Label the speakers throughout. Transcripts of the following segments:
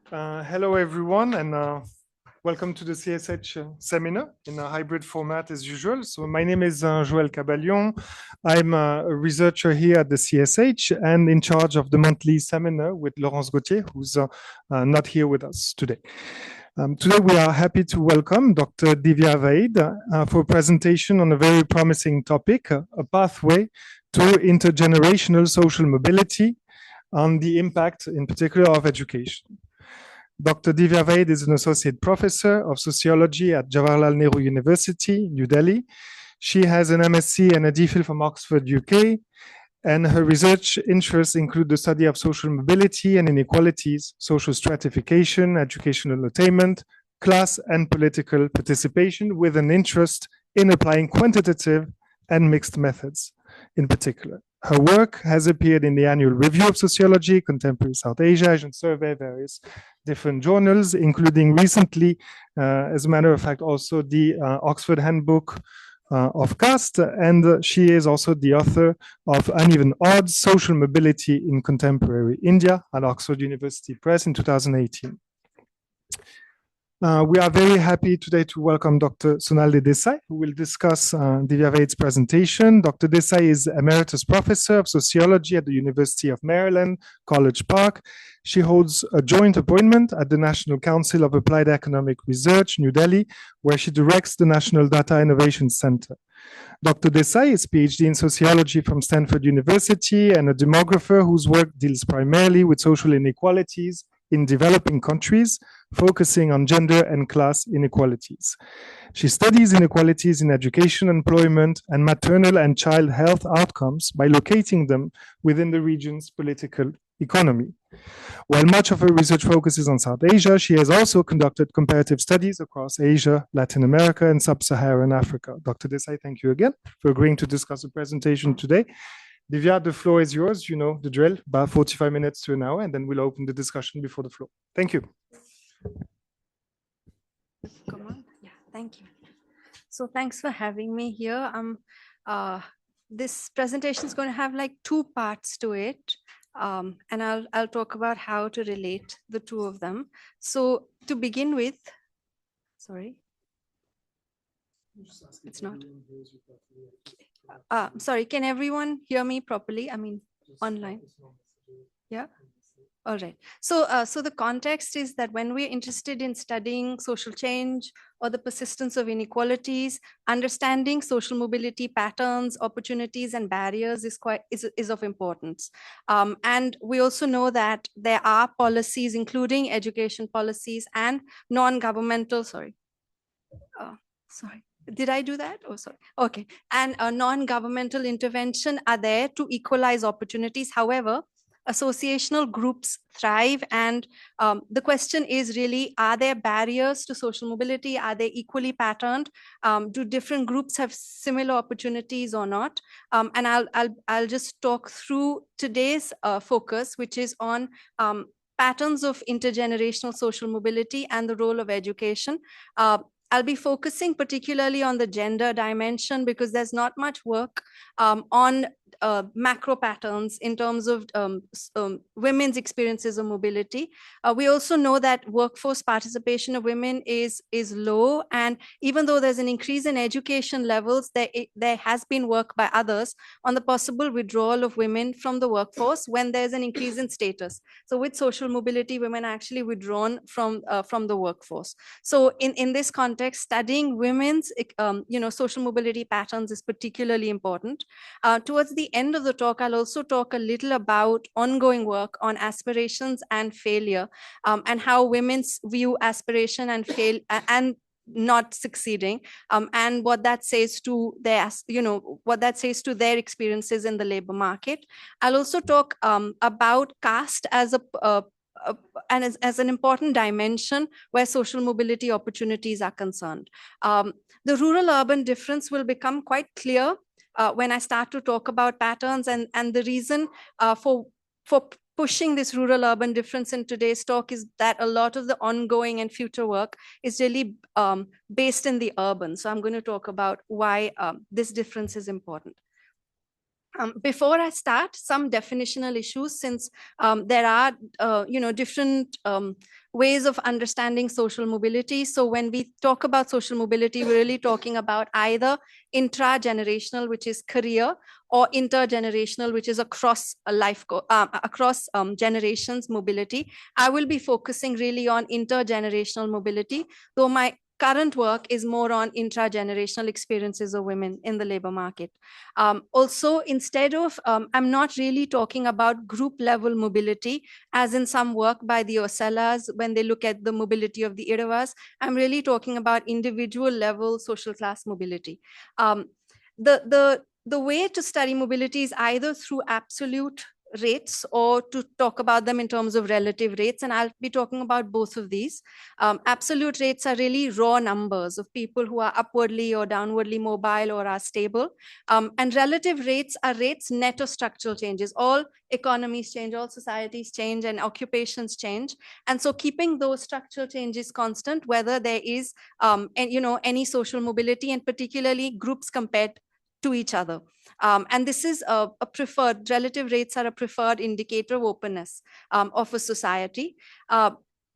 Speaker 1: Hello, everyone, and welcome to the CSH seminar in a hybrid format as usual. So my name is Joël Caballon. I'm a researcher here at the CSH and in charge of the monthly seminar with Laurence Gauthier, who's not here with us today. Today, we are happy to welcome Dr. Divya Vaid for a presentation on a very promising topic, a pathway to intergenerational social mobility on the impact, in particular, of education. Dr. Divya Vaid is an associate professor of sociology at Jawaharlal Nehru University, New Delhi. She has an MSc and a DPhil from Oxford, UK, and her research interests include the study of social mobility and inequalities, social stratification, educational attainment, class and political participation, with an interest in applying quantitative and mixed methods in particular. Her work has appeared in the Annual Review of Sociology, Contemporary South Asia, Asian Survey, various different journals, including recently, as a matter of fact, also the Oxford Handbook of Caste, and she is also the author of Uneven Odds, Social Mobility in Contemporary India at Oxford University Press in 2018. We are very happy today to welcome Dr. Sonali Desai, who will discuss Divya Vaid's presentation. Dr. Desai is Emeritus Professor of Sociology at the University of Maryland, College Park. She holds a joint appointment at the National Council of Applied Economic Research, New Delhi, where she directs the National Data Innovation Center. Dr. Desai is PhD in sociology from Stanford University and a demographer whose work deals primarily with social inequalities in developing countries, focusing on gender and class inequalities. She studies inequalities in education, employment, and maternal and child health outcomes by locating them within the region's political economy. While much of her research focuses on South Asia, she has also conducted comparative studies across Asia, Latin America, and Sub-Saharan Africa. Dr. Desai, thank you again for agreeing to discuss the presentation today. Divya, the floor is yours. You know the drill, about 45 minutes to an hour, and then we'll open the discussion before the floor. Thank you.
Speaker 2: Come on. Yeah, thank you. So thanks for having me here. This presentation is going to have like two parts to it. And I'll talk about how to relate the two of them. So to begin with, sorry. It's not. Sorry, can everyone hear me properly? I mean, online. Yeah. All right. So the context is that when we're interested in studying social change or the persistence of inequalities, understanding social mobility patterns, opportunities, and barriers is of importance. And we also know that there are policies, including education policies and non-governmental. Sorry. Did I do that? Oh, sorry. Okay. And non-governmental intervention are there to equalize opportunities. However, associational groups thrive. And the question is really, are there barriers to social mobility? Are they equally patterned? Do different groups have similar opportunities or not? And I'll just talk through today's focus, which is on patterns of intergenerational social mobility and the role of education. I'll be focusing particularly on the gender dimension because there's not much work on macro patterns in terms of women's experiences of mobility. We also know that workforce participation of women is low, and even though there's an increase in education levels, there has been work by others on the possible withdrawal of women from the workforce when there's an increase in status. So with social mobility, women are actually withdrawn from the workforce. So in this context, studying women's social mobility patterns is particularly important. Towards the end of the talk, I'll also talk a little about ongoing work on aspirations and failure, and how women view aspiration and fail and not succeeding, and what that says to their, what that says to their experiences in the labor market. I'll also talk about caste as and as an important dimension where social mobility opportunities are concerned. The rural-urban difference will become quite clear when I start to talk about patterns, and the reason for pushing this rural-urban difference in today's talk is that a lot of the ongoing and future work is really based in the urban. So I'm going to talk about why this difference is important. Before I start, some definitional issues, since there are different ways of understanding social mobility. So when we talk about social mobility, we're really talking about either intra-generational, which is career, or intergenerational, which is across a across generations mobility. I will be focusing really on intergenerational mobility, though my current work is more on intra-generational experiences of women in the labor market. Also, instead of, I'm not really talking about group level mobility, as in some work by the Osellas, when they look at the mobility of the Iravas. I'm really talking about individual level social class mobility. The way to study mobility is either through absolute rates or to talk about them in terms of relative rates. And I'll be talking about both of these. Absolute rates are really raw numbers of people who are upwardly or downwardly mobile or are stable. And relative rates are rates net of structural changes. All economies change, all societies change, and occupations change. And so keeping those structural changes constant, whether there is any social mobility, and particularly groups compared to each other. And this is a preferred, relative rates are a preferred indicator of openness of a society.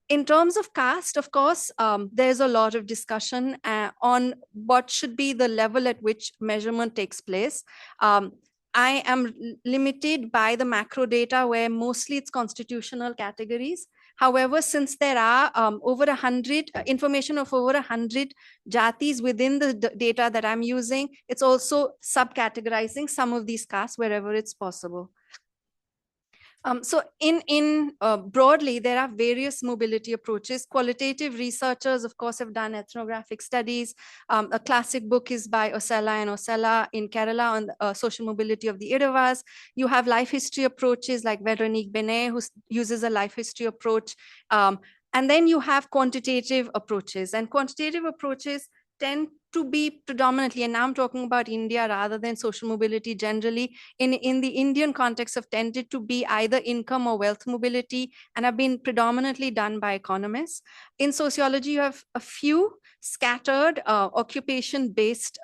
Speaker 2: In terms of caste, of course, there's a lot of discussion on what should be the level at which measurement takes place. I am limited by the macro data, where mostly it's constitutional categories. However, since there are over 100 information of over 100 jatis within the data that I'm using, it's also subcategorizing some of these castes wherever it's possible. So in broadly, there are various mobility approaches. Qualitative researchers, of course, have done ethnographic studies. A classic book is by Osella and Osella in Kerala on the social mobility of the Iravas. You have life history approaches like Veronique Benet, who uses a life history approach. And then you have quantitative approaches. And quantitative approaches tend to be predominantly, and now I'm talking about India rather than social mobility generally, in the Indian context have tended to be either income or wealth mobility, and have been predominantly done by economists. In sociology, you have a few scattered occupation-based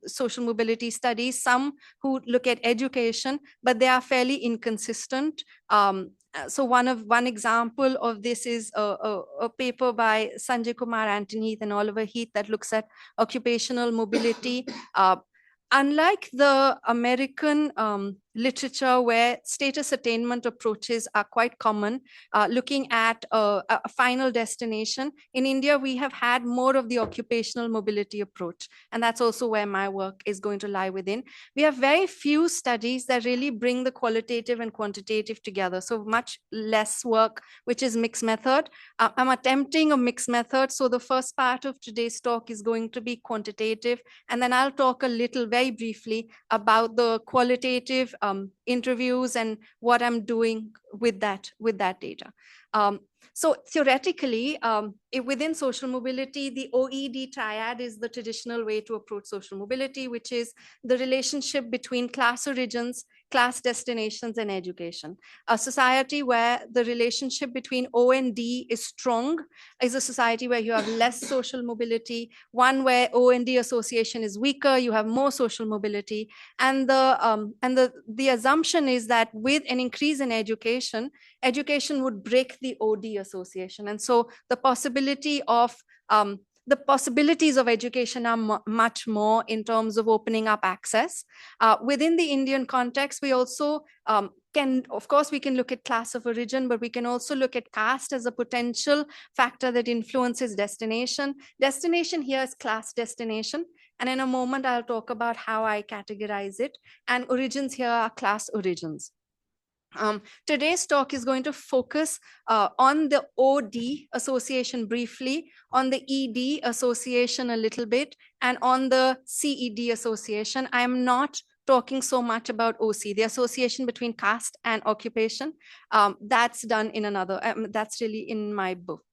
Speaker 2: social mobility studies, some who look at education, but they are fairly inconsistent. So one example of this is a paper by Sanjay Kumar, Anton Heath, and Oliver Heath that looks at occupational mobility. Unlike the American literature, where status attainment approaches are quite common, looking at a final destination, in India, we have had more of the occupational mobility approach. And that's also where my work is going to lie within. We have very few studies that really bring the qualitative and quantitative together. So much less work, which is mixed method. I'm attempting a mixed method. So the first part of today's talk is going to be quantitative. And then I'll talk a little, very briefly, about the qualitative interviews and what I'm doing with that data. So theoretically, within social mobility, the OED triad is the traditional way to approach social mobility, which is the relationship between class origins, class destinations, and education. A society where the relationship between O and D is strong is a society where you have less social mobility. One where O and D association is weaker, you have more social mobility. And the assumption is that with an increase in education would break the OD association. And so the possibilities of education are much more in terms of opening up access. Within the Indian context, we also we can look at class of origin, but we can also look at caste as a potential factor that influences destination. Destination here is class destination. And in a moment, I'll talk about how I categorize it. And origins here are class origins. Today's talk is going to focus on the OD association briefly, on the ED association a little bit, and on the CED association. I'm not talking so much about OC, the association between caste and occupation. That's done in another, that's really in my book.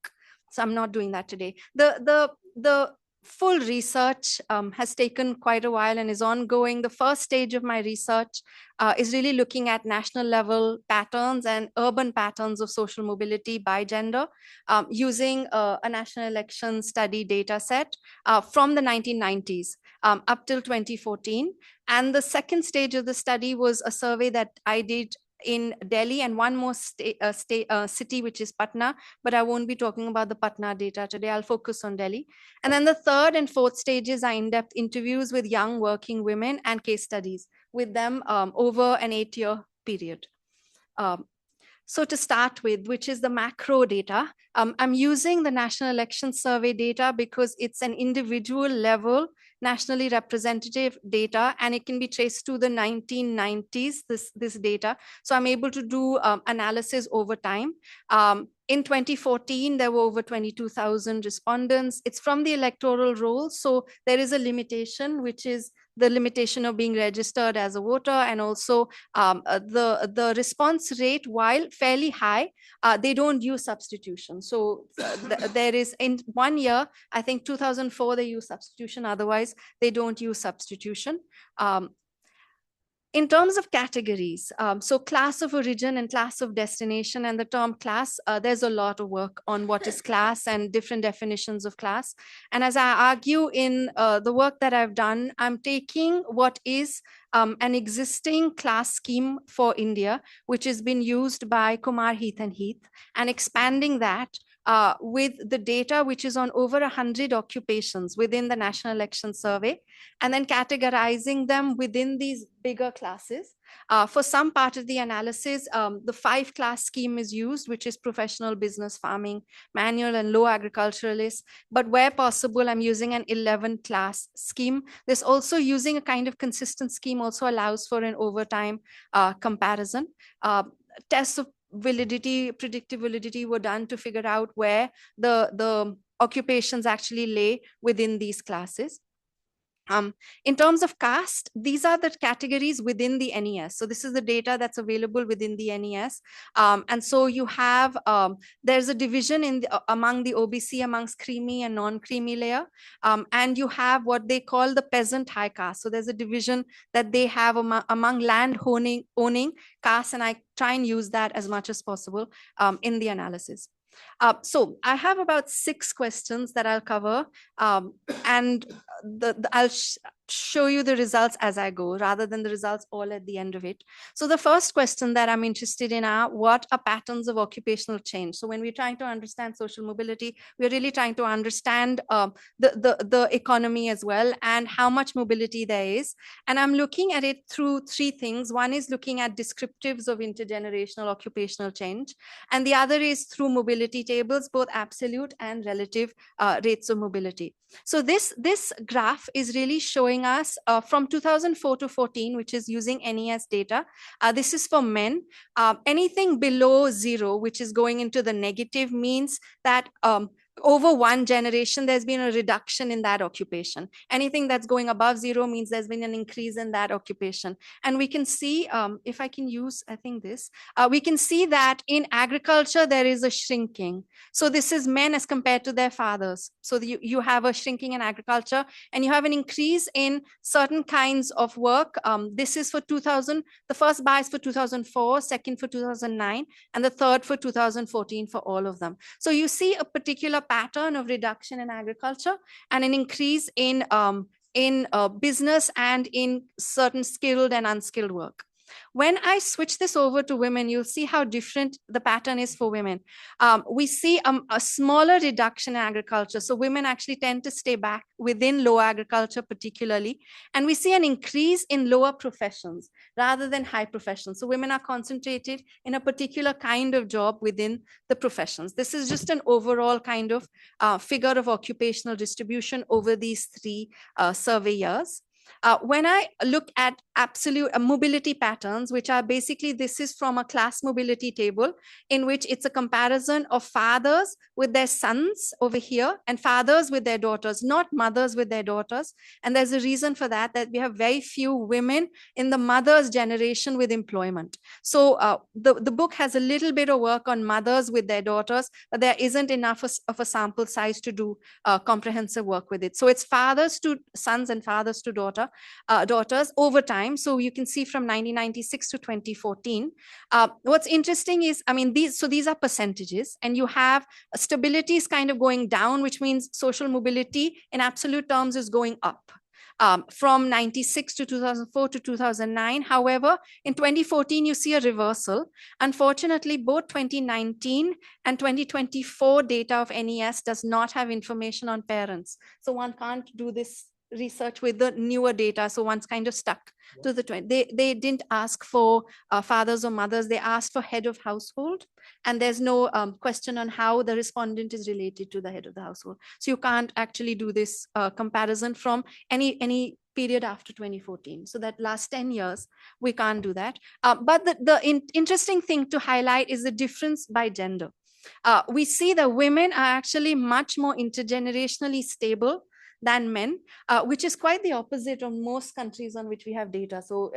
Speaker 2: So I'm not doing that today. The full research has taken quite a while and is ongoing. The first stage of my research is really looking at national level patterns and urban patterns of social mobility by gender using a national election study data set from the 1990s up till 2014. And the second stage of the study was a survey that I did in Delhi and one more city, which is Patna, but I won't be talking about the Patna data today. I'll focus on Delhi. And then the third and fourth stages are in-depth interviews with young working women and case studies with them over an 8-year period. So to start with, which is the macro data, I'm using the National Election Survey data because it's an individual level, nationally representative data, and it can be traced to the 1990s, this data. So I'm able to do analysis over time. In 2014, there were over 22,000 respondents. It's from the electoral roll, so there is a limitation, which is the limitation of being registered as a voter, and also the response rate, while fairly high, they don't use substitution. So there is, in 1 year, I think 2004, they use substitution. Otherwise, they don't use substitution. In terms of categories, so class of origin and class of destination, and the term class, there's a lot of work on what is class and different definitions of class. And as I argue in the work that I've done, I'm taking what is an existing class scheme for India, which has been used by Kumar, Heath, and Heath, and expanding that with the data, which is on over 100 occupations within the National Election Survey, and then categorizing them within these bigger classes. For some part of the analysis, the 5-class scheme is used, which is professional, business, farming, manual, and low agriculturalists. But where possible, I'm using an 11-class scheme. This also, using a kind of consistent scheme, also allows for an overtime comparison. Tests of validity, predictive validity were done to figure out where the occupations actually lay within these classes. In terms of caste, these are the categories within the NES. So this is the data that's available within the NES. And so you have, there's a division in among the OBC amongst creamy and non-creamy layer. And you have what they call the peasant high caste. So there's a division that they have among land owning caste, and I try and use that as much as possible in the analysis. So I have about 6 questions that I'll cover, and I'll show you the results as I go, rather than the results all at the end of it. So the first question that I'm interested in are, what are patterns of occupational change? So when we're trying to understand social mobility, we're really trying to understand the economy as well, and how much mobility there is. And I'm looking at it through 3 things. One is looking at descriptives of intergenerational occupational change, and the other is through mobility tables, both absolute and relative rates of mobility. So this graph is really showing us from 2004 to 14, which is using NES data. This is for men. Anything below 0, which is going into the negative, means that over one generation, there's been a reduction in that occupation. Anything that's going above 0 means there's been an increase in that occupation. And we can see, if I can use, I think this, we can see that in agriculture, there is a shrinking. So this is men as compared to their fathers. So you have a shrinking in agriculture, and you have an increase in certain kinds of work. This is for 2000, the first bar is for 2004, second for 2009, and the third for 2014 for all of them. So you see a particular pattern of reduction in agriculture and an increase in business and in certain skilled and unskilled work. When I switch this over to women, you'll see how different the pattern is for women. We see a smaller reduction in agriculture. So women actually tend to stay back within low agriculture particularly. And we see an increase in lower professions rather than high professions. So women are concentrated in a particular kind of job within the professions. This is just an overall kind of figure of occupational distribution over these 3 survey years. When I look at absolute mobility patterns, which are basically, this is from a class mobility table in which it's a comparison of fathers with their sons over here and fathers with their daughters, not mothers with their daughters. And there's a reason for that, that we have very few women in the mother's generation with employment. So the book has a little bit of work on mothers with their daughters, but there isn't enough of a sample size to do comprehensive work with it. So it's fathers to sons and fathers to daughters over time. So you can see from 1996 to 2014. What's interesting is, I mean, these are percentages, and you have stability is kind of going down, which means social mobility in absolute terms is going up. from 96 to 2004 to 2009. However, in 2014, you see a reversal. Unfortunately, both 2019 and 2024 data of NES does not have information on parents. So one can't do this research with the newer data. So one's kind of stuck to the 20. They didn't ask for fathers or mothers. They asked for head of household. And there's no question on how the respondent is related to the head of the household. So you can't actually do this comparison from any period after 2014. So that last 10 years, we can't do that. But the interesting thing to highlight is the difference by gender. We see that women are actually much more intergenerationally stable than men, which is quite the opposite of most countries on which we have data. So,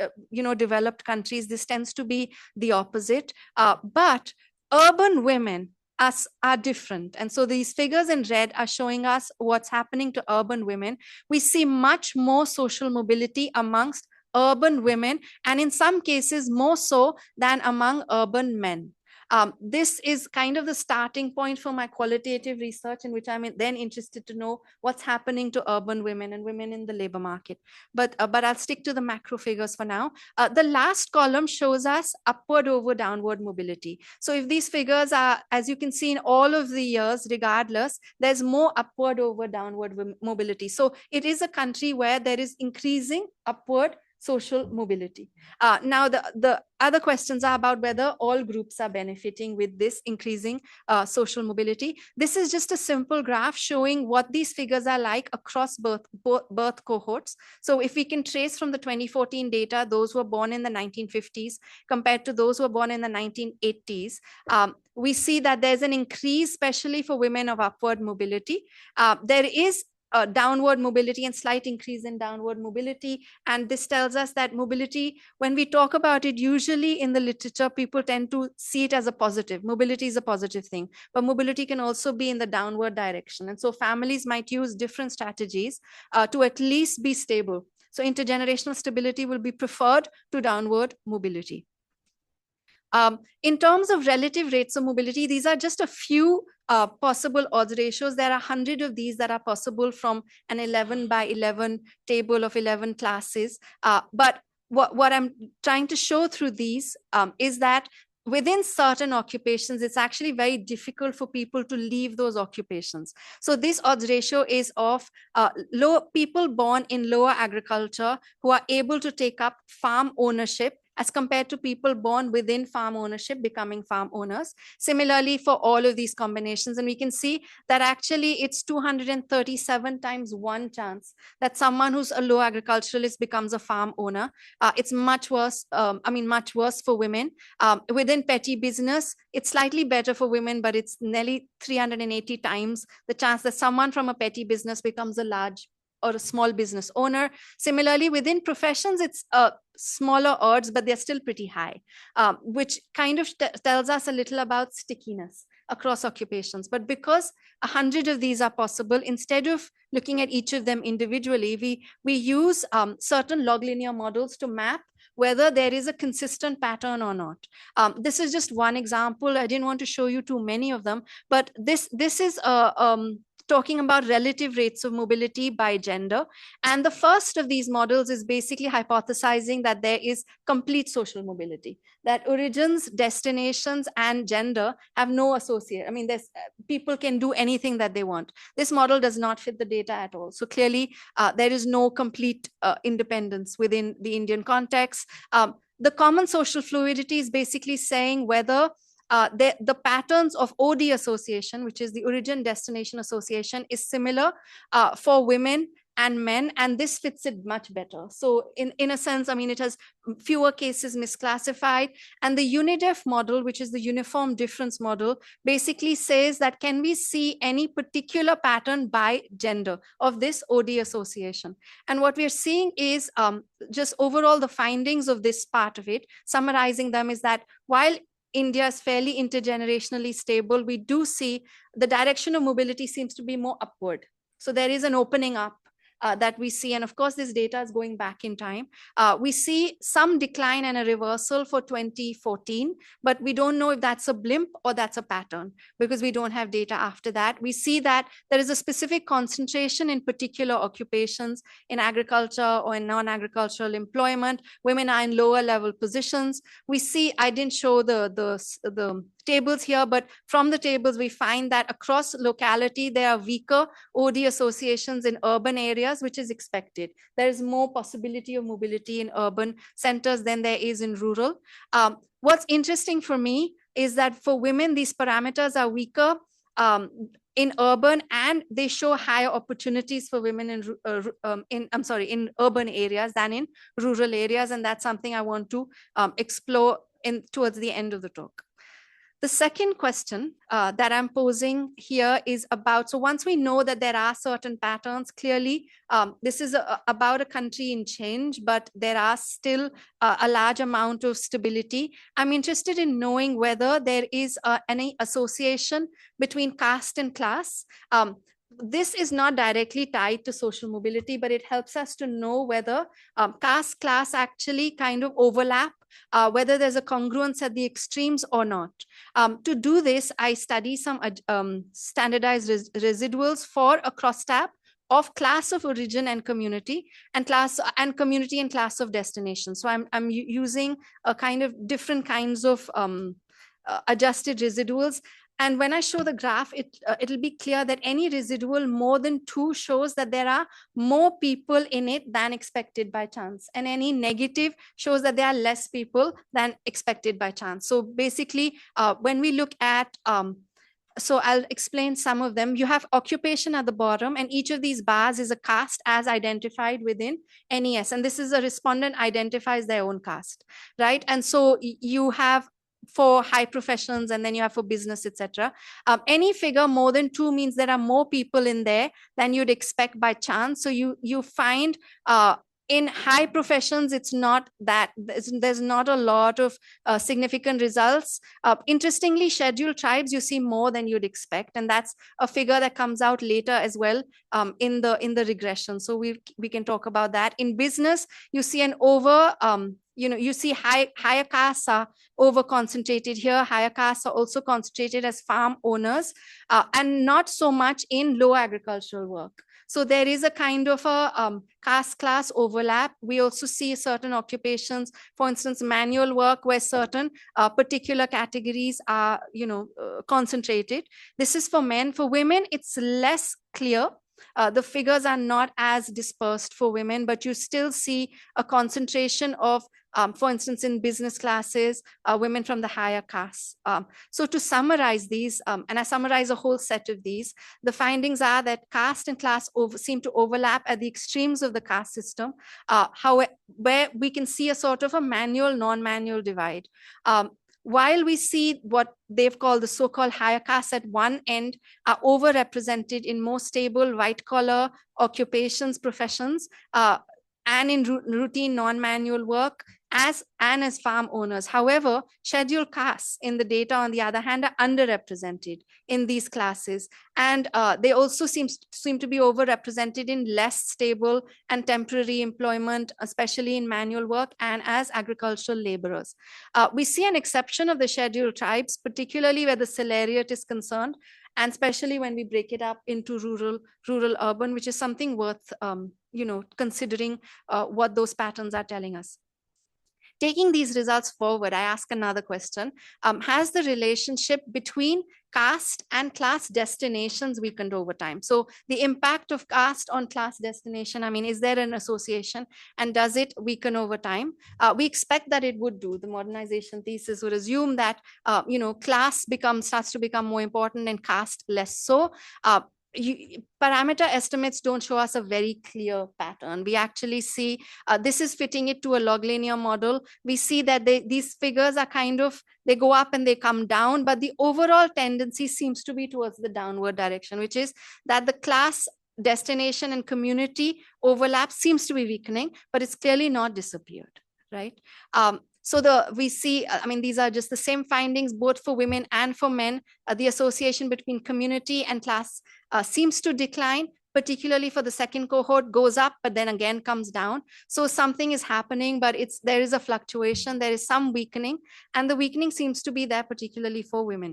Speaker 2: developed countries, this tends to be the opposite. But urban women are different. And so these figures in red are showing us what's happening to urban women. We see much more social mobility amongst urban women, and in some cases more so than among urban men. This is kind of the starting point for my qualitative research, in which I'm then interested to know what's happening to urban women and women in the labor market. But I'll stick to the macro figures for now. The last column shows us upward over downward mobility. So if these figures are, as you can see, in all of the years, regardless, there's more upward over downward mobility. So it is a country where there is increasing upward social mobility. Now, the other questions are about whether all groups are benefiting with this increasing social mobility. This is just a simple graph showing what these figures are like across birth cohorts. So if we can trace from the 2014 data, those who were born in the 1950s compared to those who were born in the 1980s, we see that there's an increase, especially for women, of upward mobility. There is downward mobility and slight increase in downward mobility. And this tells us that mobility, when we talk about it, usually in the literature, people tend to see it as a positive. Mobility is a positive thing, but mobility can also be in the downward direction. And so families might use different strategies to at least be stable. So intergenerational stability will be preferred to downward mobility. In terms of relative rates of mobility, these are just a few possible odds ratios. There are 100 of these that are possible from an 11 by 11 table of 11 classes. But what I'm trying to show through these is that within certain occupations, it's actually very difficult for people to leave those occupations. So this odds ratio is of people born in lower agriculture who are able to take up farm ownership, as compared to people born within farm ownership becoming farm owners. Similarly, for all of these combinations, and we can see that actually it's 237 times 1 chance that someone who's a low agriculturalist becomes a farm owner. It's much worse, much worse for women. Within petty business, it's slightly better for women, but it's nearly 380 times the chance that someone from a petty business becomes a large or a small business owner. Similarly, within professions, it's smaller odds, but they're still pretty high, which kind of tells us a little about stickiness across occupations. But because 100 of these are possible, instead of looking at each of them individually, we use certain log linear models to map whether there is a consistent pattern or not. This is just one example. I didn't want to show you too many of them, but this is talking about relative rates of mobility by gender. And the first of these models is basically hypothesizing that there is complete social mobility, that origins, destinations, and gender have no associate. I mean, people can do anything that they want. This model does not fit the data at all. So clearly, there is no complete independence within the Indian context. The common social fluidity is basically saying whether the patterns of OD association, which is the origin destination association, is similar for women and men, and this fits it much better. So in a sense, I mean, it has fewer cases misclassified. And the UNIDEF model, which is the uniform difference model, basically says that can we see any particular pattern by gender of this OD association? And what we're seeing is just overall the findings of this part of it, summarizing them, is that while India is fairly intergenerationally stable, we do see the direction of mobility seems to be more upward. So there is an opening up that we see, and of course this data is going back in time, we see some decline and a reversal for 2014, but we don't know if that's a blimp or that's a pattern because we don't have data after that. We see that there is a specific concentration in particular occupations in agriculture or in non-agricultural employment. Women are in lower level positions. We see, I didn't show the tables here, but from the tables we find that across locality there are weaker OD associations in urban areas, which is expected. There is more possibility of mobility in urban centers than there is in rural. What's interesting for me is that for women, these parameters are weaker in urban, and they show higher opportunities for women in urban areas than in rural areas, and that's something I want to explore towards the end of the talk. The second question that I'm posing here is about, so once we know that there are certain patterns, clearly this is about a country in change, but there are still a large amount of stability. I'm interested in knowing whether there is any association between caste and class. This is not directly tied to social mobility, but it helps us to know whether caste class actually kind of overlap, whether there's a congruence at the extremes or not. To do this, I study some standardized residuals for a crosstab of class of origin and community, and class and community and class of destination. So I'm using a kind of different kinds of adjusted residuals. And when I show the graph, it'll be clear that any residual more than 2 shows that there are more people in it than expected by chance. And any negative shows that there are less people than expected by chance. So basically, when we look at, so I'll explain some of them. You have occupation at the bottom, and each of these bars is a caste as identified within NES. And this is a respondent identifies their own caste, right? And so you have for high professions, and then you have for business, etc. Any figure more than 2 means there are more people in there than you'd expect by chance. So you find in high professions, it's not that there's not a lot of significant results. Interestingly, scheduled tribes, you see more than you'd expect, and that's a figure that comes out later as well in the regression. So we can talk about that. In business, you see an over you see higher castes are over concentrated here. Higher castes are also concentrated as farm owners, and not so much in low agricultural work. So there is a kind of a caste class overlap. We also see certain occupations, for instance, manual work, where certain particular categories are, concentrated. This is for men. For women, it's less clear. The figures are not as dispersed for women, but you still see a concentration of, for instance, in business classes, women from the higher castes. So to summarize these, and I summarize a whole set of these, the findings are that caste and class seem to overlap at the extremes of the caste system, where we can see a sort of a manual, non-manual divide. While we see what they've called the so-called higher castes at one end are overrepresented in more stable white-collar occupations, professions, and in routine non-manual work, as farm owners. However, scheduled castes in the data, on the other hand, are underrepresented in these classes. And they also seem to be overrepresented in less stable and temporary employment, especially in manual work and as agricultural laborers. We see an exception of the scheduled tribes, particularly where the salariate is concerned, and especially when we break it up into rural, urban, which is something worth considering what those patterns are telling us. Taking these results forward, I ask another question. Has the relationship between caste and class destinations weakened over time? So the impact of caste on class destination, is there an association, and does it weaken over time? We expect that it would do. The modernization thesis would assume that, class starts to become more important and caste less so. Parameter estimates don't show us a very clear pattern. We actually see, this is fitting it to a log linear model. We see that these figures are they go up and they come down, but the overall tendency seems to be towards the downward direction, which is that the class, destination, and community overlap seems to be weakening, but it's clearly not disappeared, right? So we see, these are just the same findings, both for women and for men. The association between community and class seems to decline, particularly for the second cohort, goes up, but then again comes down. So something is happening, but there is a fluctuation, there is some weakening, and the weakening seems to be there particularly for women.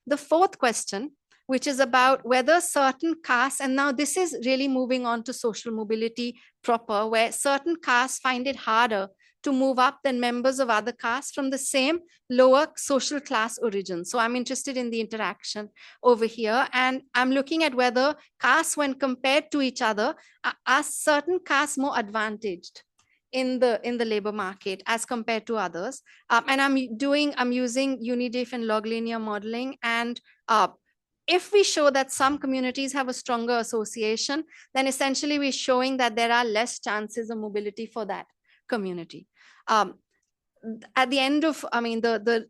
Speaker 2: The fourth question, which is about whether certain castes, and now this is really moving on to social mobility proper, where certain castes find it harder to move up than members of other castes from the same lower social class origin. So I'm interested in the interaction over here, and I'm looking at whether castes, when compared to each other, are certain castes more advantaged in the labor market as compared to others. And I'm using unidiff and log linear modeling, and if we show that some communities have a stronger association, then essentially we're showing that there are less chances of mobility for that community. At the end of, the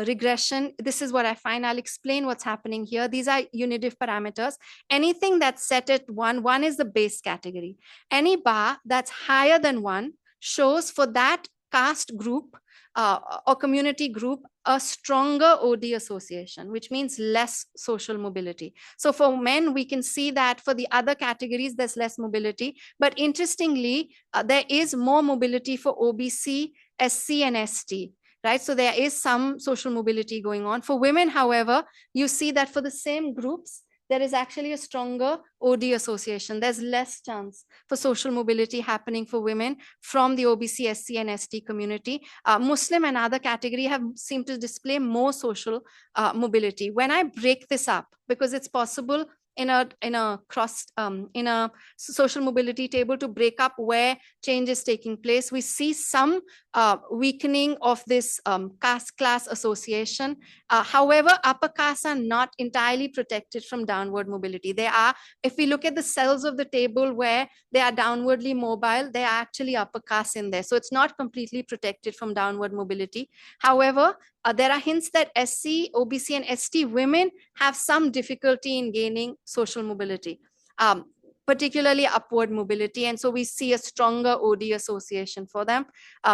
Speaker 2: regression, this is what I find. I'll explain what's happening here. These are unidiff parameters. Anything that's set at 1 is the base category. Any bar that's higher than 1 shows for that caste group or community group a stronger OD association, which means less social mobility. So for men, we can see that for the other categories, there's less mobility. But interestingly, there is more mobility for OBC, SC, and ST. Right? So there is some social mobility going on. For women, however, you see that for the same groups, there is actually a stronger OD association. There's less chance for social mobility happening for women from the OBC, SC, and ST community. Muslim and other category seem to display more social mobility. When I break this up, because it's possible in a social mobility table to break up where change is taking place, we see some weakening of this caste class association. However, upper castes are not entirely protected from downward mobility. They are, if we look at the cells of the table where they are downwardly mobile, they are actually upper castes in there. So it's not completely protected from downward mobility. However, there are hints that SC, OBC, and ST women have some difficulty in gaining social mobility, particularly upward mobility. And so we see a stronger OD association for them.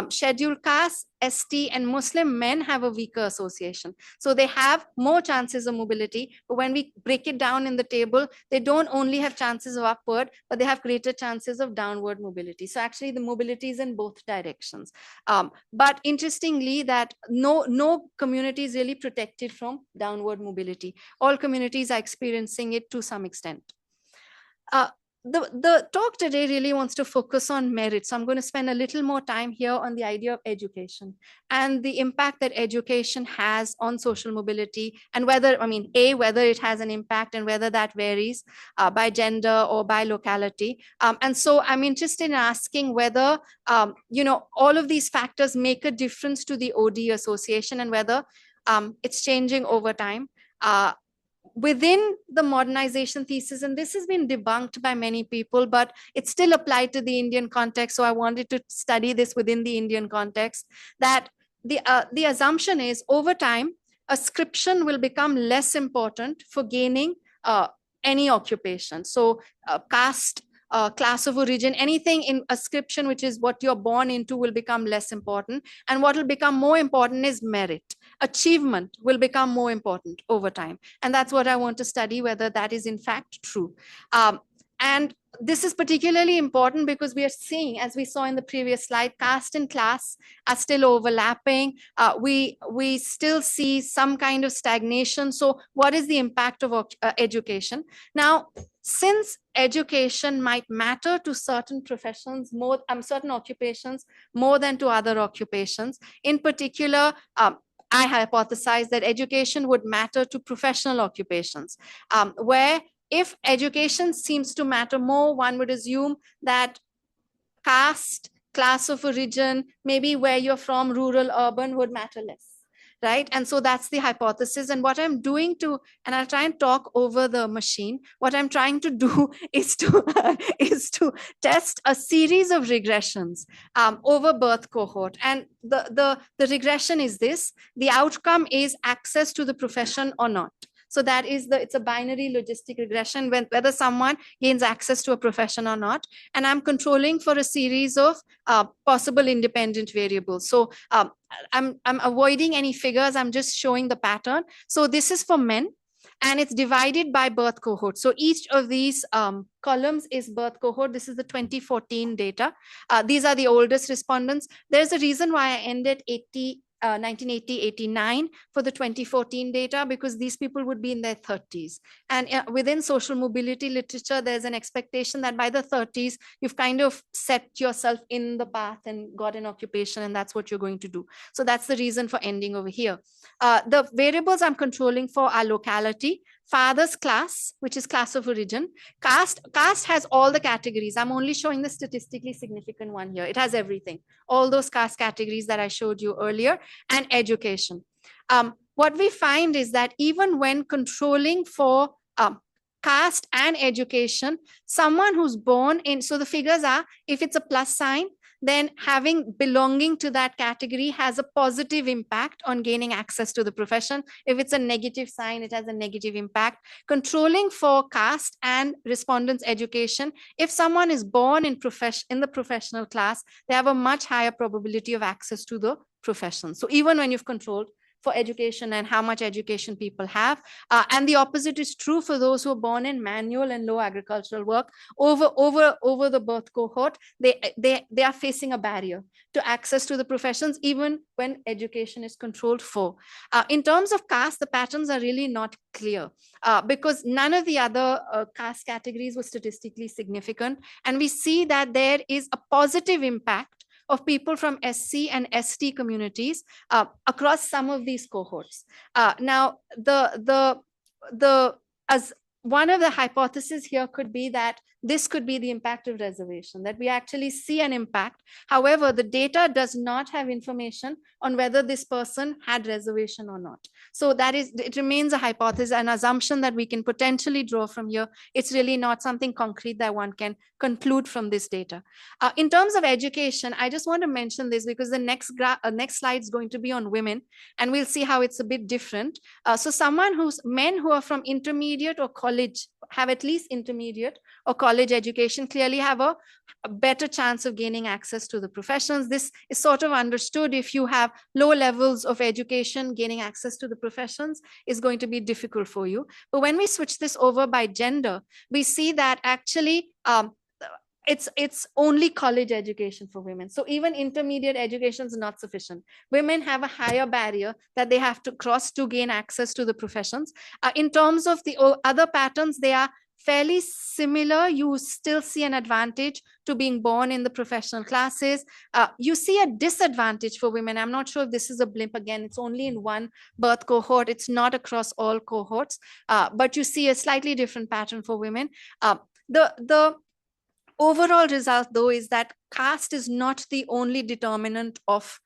Speaker 2: Scheduled castes, ST, and Muslim men have a weaker association. So they have more chances of mobility. But when we break it down in the table, they don't only have chances of upward, but they have greater chances of downward mobility. So actually the mobility is in both directions. But interestingly, that no community is really protected from downward mobility. All communities are experiencing it to some extent. The talk today really wants to focus on merit. So I'm going to spend a little more time here on the idea of education and the impact that education has on social mobility, and whether it has an impact and whether that varies by gender or by locality. And so I'm interested in asking whether, all of these factors make a difference to the OD association and whether it's changing over time. Within the modernization thesis, and this has been debunked by many people, but it's still applied to the Indian context. So I wanted to study this within the Indian context, that the assumption is over time, ascription will become less important for gaining any occupation. So caste, class of origin, anything in ascription, which is what you're born into, will become less important. And what will become more important is merit. Achievement will become more important over time. And that's what I want to study, whether that is in fact true. And this is particularly important because we are seeing, as we saw in the previous slide, caste and class are still overlapping. We still see some kind of stagnation. So what is the impact of education? Now, since education might matter to certain professions more, certain occupations more than to other occupations, in particular, I hypothesize that education would matter to professional occupations, where if education seems to matter more, one would assume that caste, class of origin, maybe where you're from, rural, urban, would matter less. Right? And so that's the hypothesis. And what I'm doing and I'll try and talk over the machine, what I'm trying to do is to test a series of regressions over birth cohort. And the regression is this: the outcome is access to the profession or not. So that is it's a binary logistic regression, whether someone gains access to a profession or not. And I'm controlling for a series of possible independent variables. So I'm avoiding any figures. I'm just showing the pattern. So this is for men. and it's divided by birth cohort. So each of these columns is birth cohort. This is the 2014 data. These are the oldest respondents. There's a reason why I ended 1980, 89 for the 2014 data, because these people would be in their 30s. And within social mobility literature, there's an expectation that by the 30s, you've kind of set yourself in the path and got an occupation, and that's what you're going to do. So that's the reason for ending over here. The variables I'm controlling for are locality, father's class, which is class of origin. Caste has all the categories. I'm only showing the statistically significant one here. It has everything, all those caste categories that I showed you earlier, and education. What we find is that even when controlling for caste and education, someone who's born in, so the figures are, if it's a plus sign, then having belonging to that category has a positive impact on gaining access to the profession. If it's a negative sign, it has a negative impact. Controlling for caste and respondents' education, if someone is born in the professional class, they have a much higher probability of access to the profession. So even when you've controlled for education and how much education people have. And the opposite is true for those who are born in manual and low agricultural work. Over the birth cohort, they are facing a barrier to access to the professions, even when education is controlled for. In terms of caste, the patterns are really not clear because none of the other caste categories were statistically significant. And we see that there is a positive impact of people from SC and ST communities across some of these cohorts. Now, as one of the hypotheses here could be that this could be the impact of reservation, that we actually see an impact. However, the data does not have information on whether this person had reservation or not. So that is, it remains a hypothesis, an assumption that we can potentially draw from here. It's really not something concrete that one can conclude from this data. In terms of education, I just want to mention this because the next slide is going to be on women, and we'll see how it's a bit different. So men who are from intermediate or college, have at least intermediate or college education, clearly have a better chance of gaining access to the professions. This is sort of understood. If you have low levels of education, gaining access to the professions is going to be difficult for you. But when we switch this over by gender, we see that actually it's only college education for women. So even intermediate education is not sufficient. Women have a higher barrier that they have to cross to gain access to the professions. In terms of the other patterns, they are fairly similar. You still see an advantage to being born in the professional classes. You see a disadvantage for women. I'm not sure if this is a blimp. Again, it's only in one birth cohort. It's not across all cohorts, but you see a slightly different pattern for women. The overall result, though, is that caste is not the only determinant of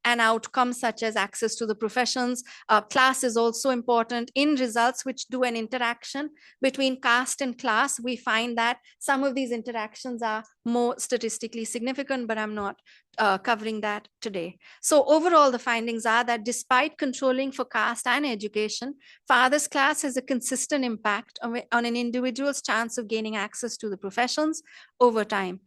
Speaker 2: an outcome such as access to the professions. Class is also important. In results which do an interaction between caste and class, we find that some of these interactions are more statistically significant, but I'm not covering that today. So overall, the findings are that despite controlling for caste and education, father's class has a consistent impact on an individual's chance of gaining access to the professions over time.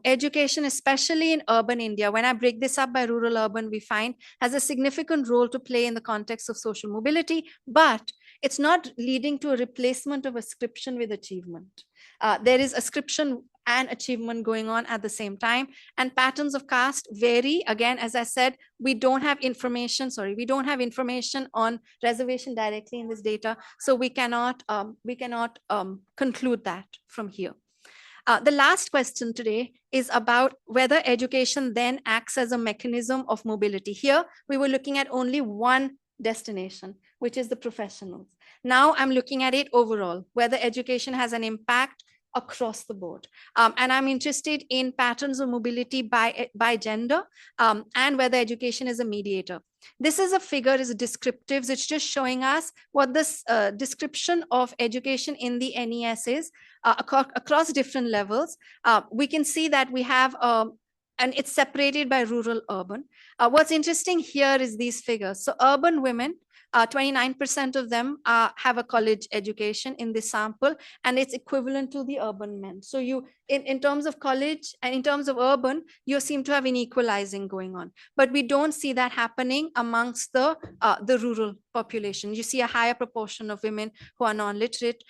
Speaker 2: Education, especially in urban India, when I break this up by rural urban, we find has a significant role to play in the context of social mobility, but it's not leading to a replacement of ascription with achievement. There is ascription and achievement going on at the same time, and patterns of caste vary. Again, as I said, we don't have information on reservation directly in this data, so we cannot conclude that from here. The last question today is about whether education then acts as a mechanism of mobility. Here, we were looking at only one destination, which is the professionals. Now I'm looking at it overall, whether education has an impact across the board. And I'm interested in patterns of mobility by gender and whether education is a mediator. This is a figure, is descriptive. It's just showing us what this description of education in the NES is across different levels. We can see that we have and it's separated by rural urban. What's interesting here is these figures. So urban women, 29% of them have a college education in this sample, and it's equivalent to the urban men. So in terms of college and in terms of urban, you seem to have an equalizing going on. But we don't see that happening amongst the rural population. You see a higher proportion of women who are non-literate.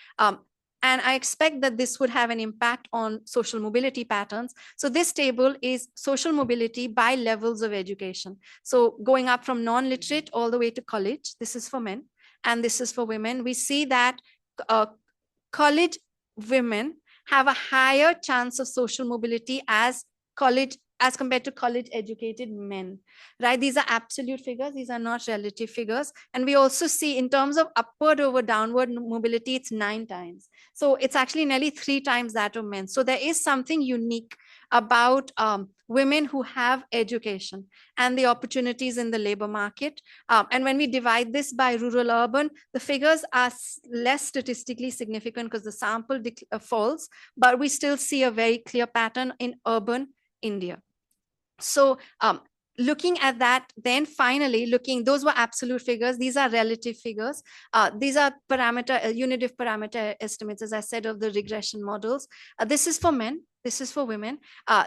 Speaker 2: And I expect that this would have an impact on social mobility patterns. So this table is social mobility by levels of education. So going up from non-literate all the way to college, this is for men, and this is for women. We see that college women have a higher chance of social mobility as compared to college educated men, right? These are absolute figures, these are not relative figures. And we also see in terms of upward over downward mobility, it's 9 times. So it's actually nearly 3 times that of men. So there is something unique about women who have education and the opportunities in the labor market. And when we divide this by rural urban, the figures are less statistically significant because the sample falls, but we still see a very clear pattern in urban India. So looking at that, then finally those were absolute figures. These are relative figures. These are unitive parameter estimates, as I said, of the regression models. This is for men. This is for women.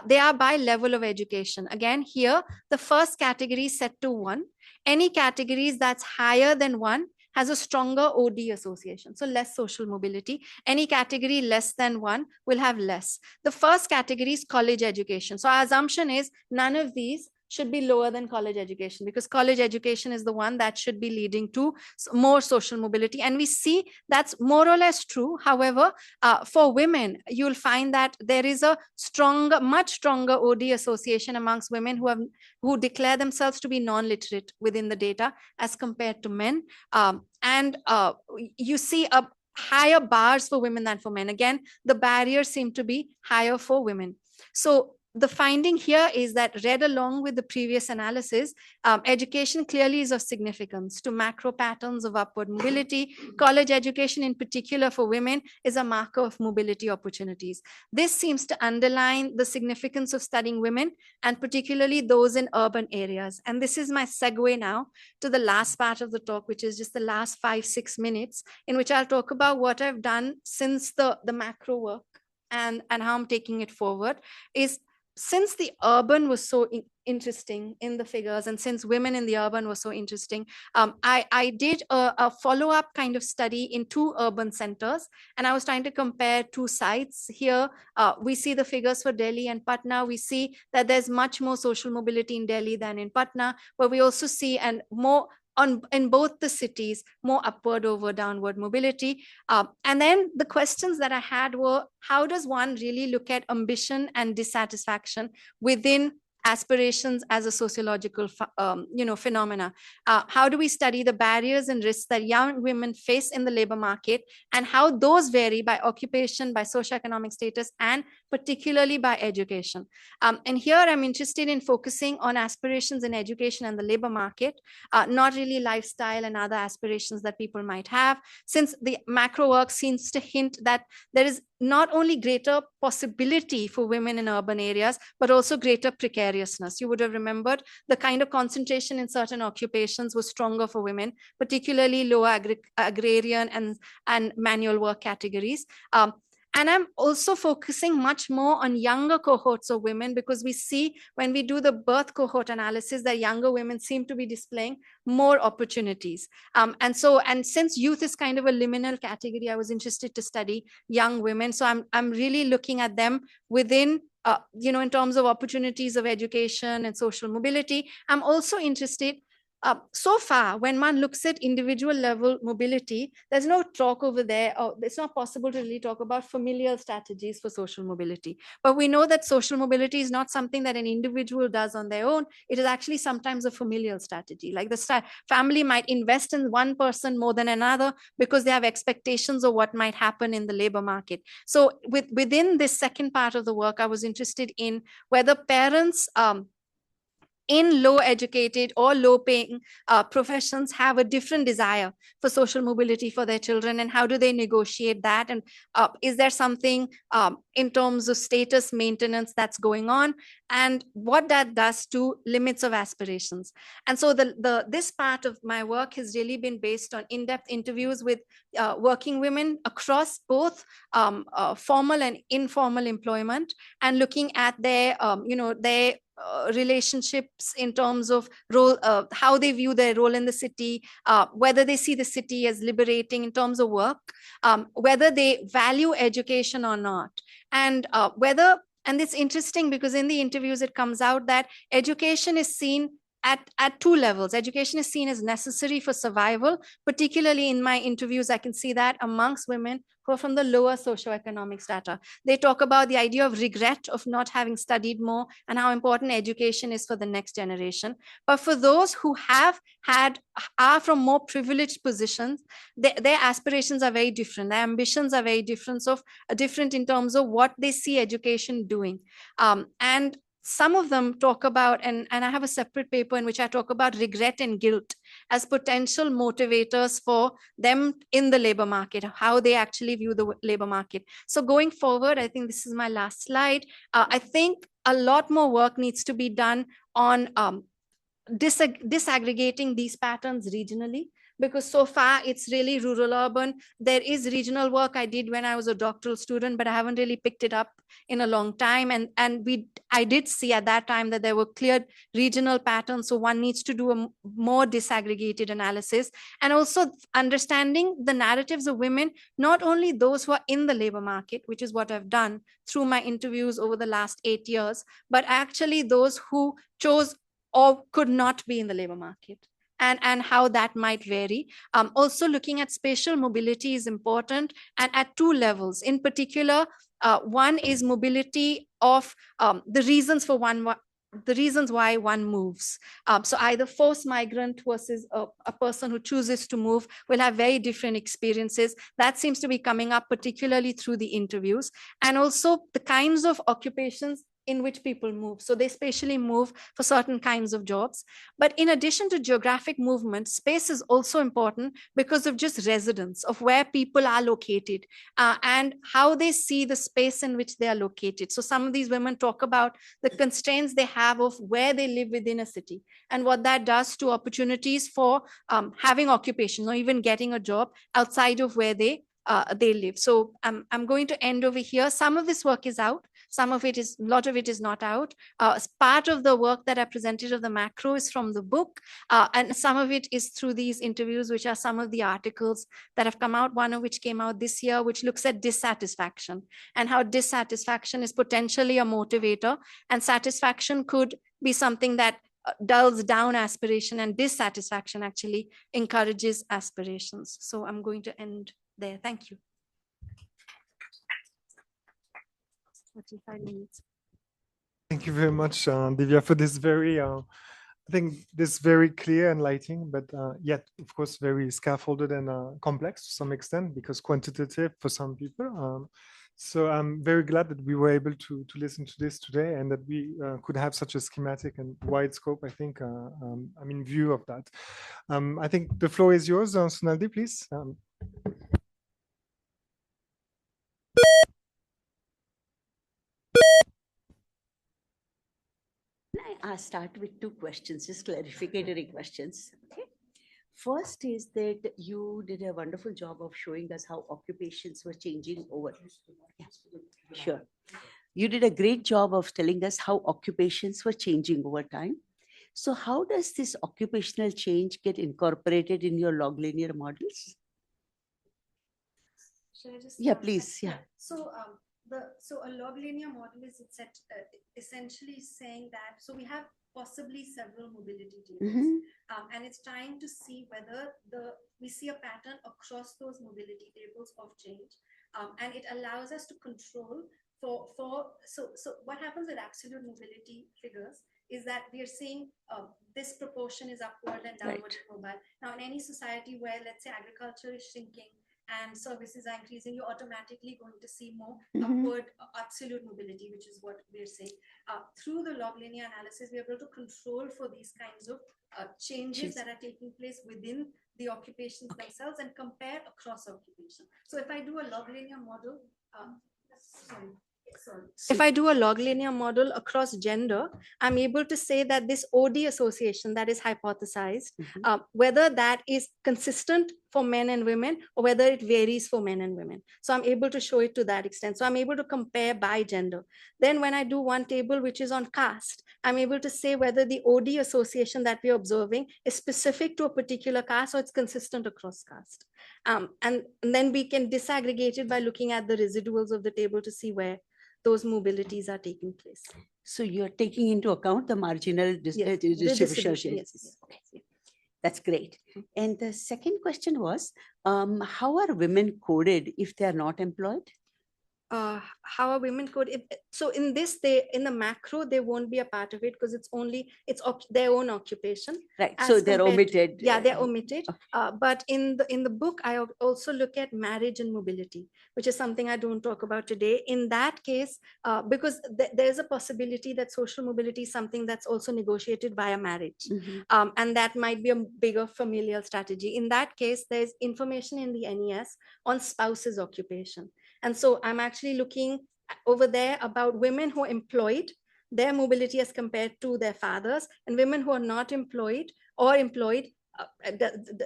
Speaker 2: They are by level of education. Again, here, the first category is set to 1. Any categories that's higher than 1 has a stronger OD association, so less social mobility. Any category less than 1 will have less. The first category is college education. So our assumption is none of these should be lower than college education, because college education is the one that should be leading to more social mobility. And we see that's more or less true. However, for women, you'll find that there is a much stronger OD association amongst women who declare themselves to be non-literate within the data as compared to men. And you see a higher bars for women than for men. Again, the barriers seem to be higher for women. So the finding here is that, read along with the previous analysis, education clearly is of significance to macro patterns of upward mobility. College education in particular for women is a marker of mobility opportunities. This seems to underline the significance of studying women, and particularly those in urban areas. And this is my segue now to the last part of the talk, which is just the last 5-6 minutes, in which I'll talk about what I've done since the macro work and how I'm taking it forward. Is since the urban was so interesting in the figures, and since women in the urban were so interesting, I did a follow-up kind of study in 2 urban centers, and I was trying to compare 2 sites. Here, we see the figures for Delhi and Patna. We see that there's much more social mobility in Delhi than in Patna, but we also see in both the cities, more upward over downward mobility. And then the questions that I had were, how does one really look at ambition and dissatisfaction within aspirations as a sociological phenomena? How do we study the barriers and risks that young women face in the labor market, and how those vary by occupation, by socioeconomic status, and particularly by education? And here I'm interested in focusing on aspirations in education and the labor market, not really lifestyle and other aspirations that people might have, since the macro work seems to hint that there is not only greater possibility for women in urban areas, but also greater precariousness. You would have remembered the kind of concentration in certain occupations was stronger for women, particularly lower agrarian and manual work categories. And I'm also focusing much more on younger cohorts of women, because we see when we do the birth cohort analysis that younger women seem to be displaying more opportunities. And since youth is kind of a liminal category, I was interested to study young women. So I'm really looking at them within in terms of opportunities of education and social mobility. I'm also interested, so far, when one looks at individual level mobility, there's no talk over there, or it's not possible to really talk about familial strategies for social mobility. But we know that social mobility is not something that an individual does on their own. It is actually sometimes a familial strategy. Like the family might invest in one person more than another because they have expectations of what might happen in the labor market. So within this second part of the work, I was interested in whether parents in low educated or low paying professions have a different desire for social mobility for their children, and how do they negotiate that, and is there something in terms of status maintenance that's going on, and what that does to limits of aspirations. And so this part of my work has really been based on in-depth interviews with working women across both formal and informal employment, and looking at their their relationships in terms of role, how they view their role in the city, whether they see the city as liberating in terms of work, whether they value education or not, and whether, and it's interesting because in the interviews it comes out that education is seen at two levels. Education is seen as necessary for survival. Particularly in my interviews, I can see that amongst women who are from the lower socioeconomic strata. They talk about the idea of regret of not having studied more and how important education is for the next generation. But for those who are from more privileged positions, their aspirations are very different. Their ambitions are very different. So different in terms of what they see education doing. And some of them talk about, and I have a separate paper in which I talk about regret and guilt as potential motivators for them in the labor market, how they actually view the labor market. So going forward, I think this is my last slide. I think a lot more work needs to be done on disaggregating these patterns regionally, because so far it's really rural urban. There is regional work I did when I was a doctoral student, but I haven't really picked it up in a long time. And I did see at that time that there were clear regional patterns. So one needs to do a more disaggregated analysis, and also understanding the narratives of women, not only those who are in the labor market, which is what I've done through my interviews over the last 8 years, but actually those who chose or could not be in the labor market, and how that might vary. Also looking at spatial mobility is important, and at two levels. In particular, one is mobility of the reasons for the reasons why one moves. So either forced migrant versus a person who chooses to move will have very different experiences. That seems to be coming up particularly through the interviews. And also the kinds of occupations in which people move. So they spatially move for certain kinds of jobs. But in addition to geographic movement, space is also important because of just residence, of where people are located, and how they see the space in which they are located. So some of these women talk about the constraints they have of where they live within a city, and what that does to opportunities for having occupation or even getting a job outside of where they live. So I'm going to end over here. Some of this work is out. Some of it is, a lot of it is not out. As part of the work that I presented of the macro is from the book, and some of it is through these interviews, which are some of the articles that have come out, one of which came out this year, which looks at dissatisfaction and how dissatisfaction is potentially a motivator, and satisfaction could be something that dulls down aspiration, and dissatisfaction actually encourages aspirations. So I'm going to end there. Thank you. 45 minutes.
Speaker 1: Thank you very much, Divya, for this very, I think this very clear, enlightening, but yet, of course, very scaffolded and complex to some extent, because quantitative for some people. So I'm very glad that we were able to listen to this today, and that we could have such a schematic and wide scope, I think, in view of that. I think the floor is yours, Sunaldi, please.
Speaker 3: I'll start with two questions, just clarificatory questions. Okay. First is that you did a wonderful job of showing us how occupations were changing over. Yeah, sure. You did a great job of telling us how occupations were changing over time. So how does this occupational change get incorporated in your log linear models?
Speaker 2: Should I just
Speaker 3: Yeah, please. Yeah.
Speaker 2: So a log linear model is essentially saying that, so we have possibly several mobility tables, and it's trying to see whether we see a pattern across those mobility tables of change, and it allows us to control so what happens with absolute mobility figures is that we are seeing this proportion is upward and downward mobile. Now, in any society where, let's say, agriculture is shrinking and services are increasing, you're automatically going to see more
Speaker 3: Mhm.
Speaker 2: upward absolute mobility, which is what we're saying. Through the log linear analysis, we're able to control for these kinds of changes that are taking place within the occupations themselves and compare across occupation. So if I do a log linear model, if I do a log linear model across gender, I'm able to say that this OD association that is hypothesized, whether that is consistent for men and women or whether it varies for men and women. So I'm able to show it to that extent. So I'm able to compare by gender. Then when I do one table, which is on caste, I'm able to say whether the OD association that we're observing is specific to a particular caste or it's consistent across caste. And then we can disaggregate it by looking at the residuals of the table to see where those mobilities are taking place.
Speaker 3: So you're taking into account the marginal
Speaker 2: Yes, the
Speaker 3: distribution.
Speaker 2: distribution, yes.
Speaker 3: Okay. That's great. And the second question was, how are women coded if they are not employed?
Speaker 2: How are women coded? So in this, in the macro, they won't be a part of it because it's their own occupation.
Speaker 3: Right. So they're omitted.
Speaker 2: Yeah, they're omitted. But in the book, I also look at marriage and mobility, which is something I don't talk about today. In that case, because there's a possibility that social mobility is something that's also negotiated via marriage. And that might be a bigger familial strategy. In that case, there's information in the NES on spouse's occupation. And so I'm actually looking over there about women who are employed, their mobility as compared to their fathers, and women who are not employed or employed,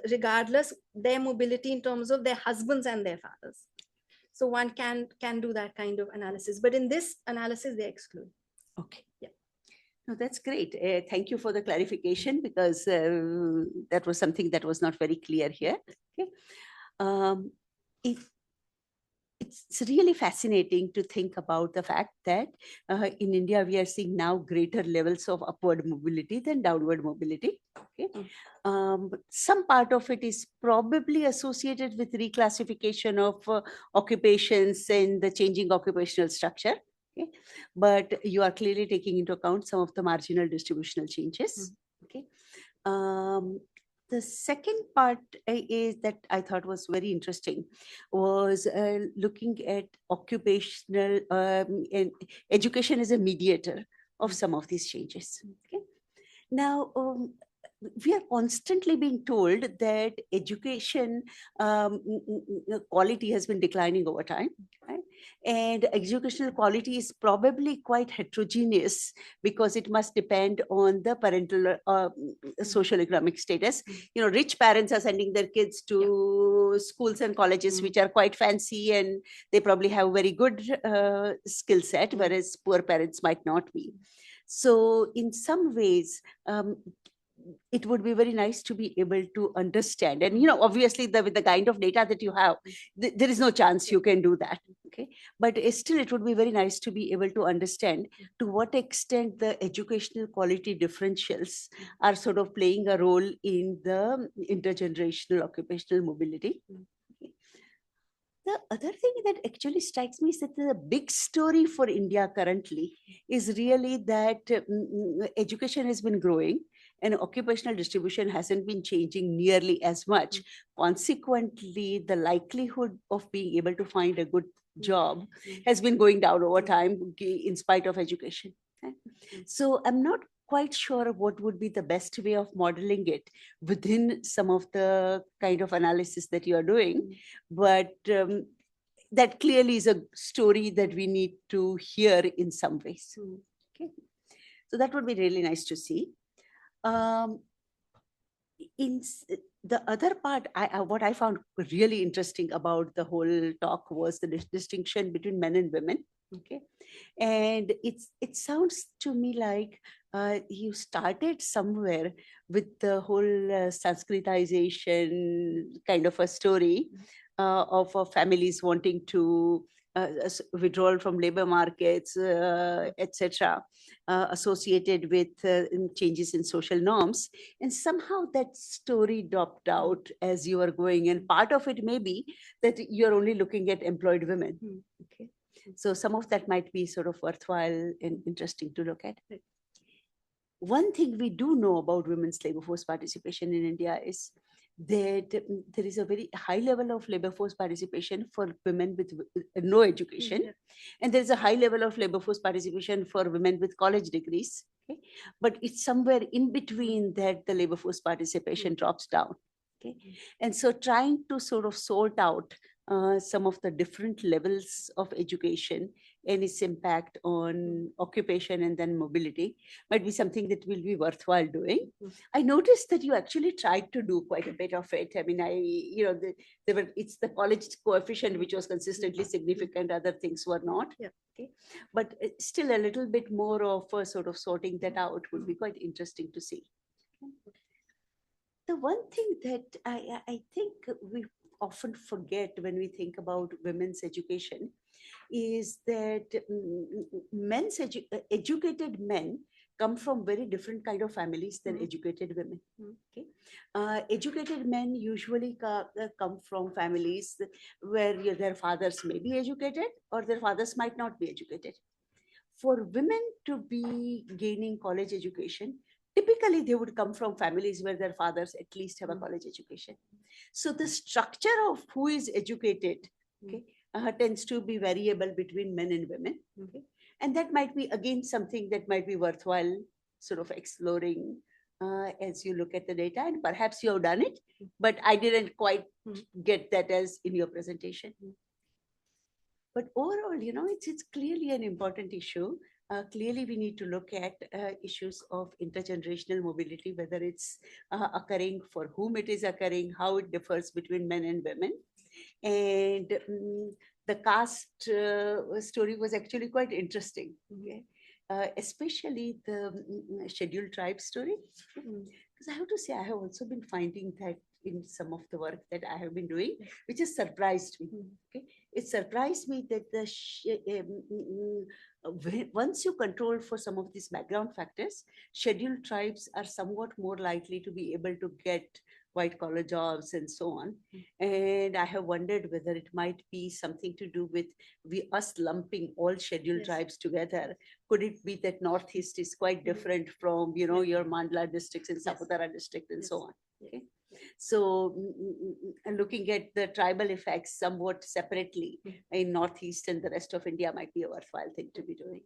Speaker 2: regardless, their mobility in terms of their husbands and their fathers. So one can do that kind of analysis. But in this analysis, they exclude.
Speaker 3: Okay.
Speaker 2: Yeah.
Speaker 3: No, that's great. Thank you for the clarification because that was something that was not very clear here. Okay. It's really fascinating to think about the fact that in India, we are seeing now greater levels of upward mobility than downward mobility. Okay. Some part of it is probably associated with reclassification of occupations and the changing occupational structure. Okay. But you are clearly taking into account some of the marginal distributional changes. Okay. The second part is that I thought was very interesting was looking at occupational and education as a mediator of some of these changes. Okay. Now, we are constantly being told that education quality has been declining over time, right? And educational quality is probably quite heterogeneous because it must depend on the parental social economic status. You know, rich parents are sending their kids to schools and colleges which are quite fancy and they probably have very good skill set, whereas poor parents might not be. So in some ways, it would be very nice to be able to understand. And, you know, obviously with the kind of data that you have, there is no chance you can do that. Okay. But still, it would be very nice to be able to understand to what extent the educational quality differentials are sort of playing a role in the intergenerational occupational mobility. The other thing that actually strikes me is that the big story for India currently is really that education has been growing and occupational distribution hasn't been changing nearly as much. Consequently, the likelihood of being able to find a good job has been going down over time in spite of education. Okay? So I'm not quite sure what would be the best way of modeling it within some of the kind of analysis that you are doing. But that clearly is a story that we need to hear in some ways. Okay. So that would be really nice to see. In the other part, what I found really interesting about the whole talk was the distinction between men and women. Okay, and it sounds to me like you started somewhere with the whole Sanskritization kind of a story of families wanting to withdrawal from labor markets, etc., associated with changes in social norms. And somehow that story dropped out as you are going. And part of it may be that you're only looking at employed women. Okay. So some of that might be sort of worthwhile and interesting to look at. One thing we do know about women's labor force participation in India is that there is a very high level of labor force participation for women with no education, and there is a high level of labor force participation for women with college degrees. Okay? But it's somewhere in between that the labor force participation drops down. Okay? And so trying to sort of sort out some of the different levels of education and its impact on occupation and then mobility might be something that will be worthwhile doing. I noticed that you actually tried to do quite a bit of it. I mean, it's the college coefficient which was consistently significant, other things were not.
Speaker 2: Yeah.
Speaker 3: Okay. But still a little bit more of a sort of sorting that out would be quite interesting to see. The one thing that I think we often forget when we think about women's education is that educated men come from very different kind of families than educated women. Okay, educated men usually come from families where their fathers may be educated or their fathers might not be educated. For women to be gaining college education, typically they would come from families where their fathers at least have a college education. So the structure of who is educated, okay, tends to be variable between men and women. Okay? And that might be, again, something that might be worthwhile sort of exploring as you look at the data. And perhaps you have done it, but I didn't quite get that as in your presentation. But overall, it's clearly an important issue. Clearly, we need to look at issues of intergenerational mobility, whether it's occurring, for whom it is occurring, how it differs between men and women. And the caste story was actually quite interesting, okay? Especially the scheduled tribe story. Because I have to say, I have also been finding that in some of the work that I have been doing, which has surprised me. Okay? It surprised me that once you control for some of these background factors, scheduled tribes are somewhat more likely to be able to get white collar jobs and so on. And I have wondered whether it might be something to do with us lumping all scheduled tribes together. Could it be that Northeast is quite different from, your Mandla districts and Saputara district and so on? Okay. So looking at the tribal effects somewhat separately in Northeast and the rest of India might be a worthwhile thing to be doing.